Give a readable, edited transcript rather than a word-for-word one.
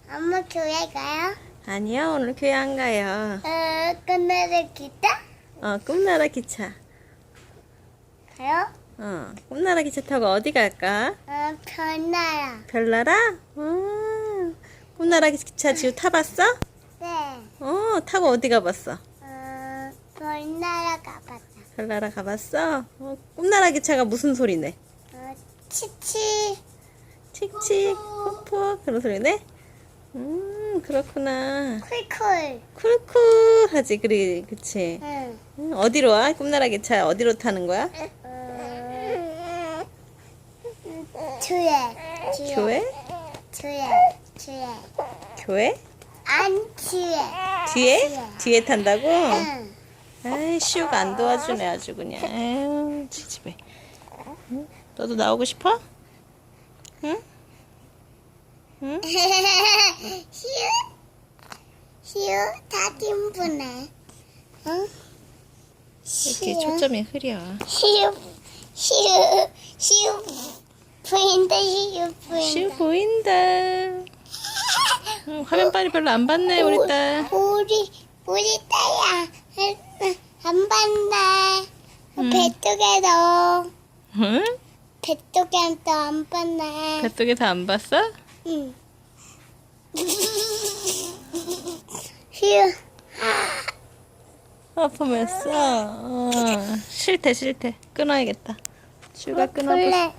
엄마 교회 가요? 아니요, 오늘 교회 안 가요. 끝나는 기타? 꿈나라 기차. 가요? 꿈나라 기차 타고 어디 갈까? 별나라. 별나라? 꿈나라 기차 지우 타봤어? 네. 타고 어디 가봤어? 별나라 가봤다. 별나라 가봤어? 꿈나라 기차가 무슨 소리네? 치치. 칙칙, 푹푹 그런 소리네? 그렇구나. 쿨쿨. 쿨쿨 하지, 그치? 응. 어디로 와? 꿈나라 기차 어디로 타는 거야? 교회. 교회? 교회. 교회? 안 교회. 뒤에? 뒤에 탄다고? 응. 아이, 시우가 안 도와주네, 아주 그냥. 에휴, 지집애. 응? 너도 나오고 싶어? 응? 응? 시우 다 dim분해. 응? 이렇게 초점이 흐려. 시우 보인다. 시우 보인다. 화면 빨리 별로 안 봤네, 우리 딸. 우리 딸이야. 안 봤네. 배쪽에도 응? 배쪽에도 안 봤네. 가쪽에 다 안 봤어? 응. 시우 아프면서. 싫대. 끊어야겠다. 시우가 끊어보. 볼래.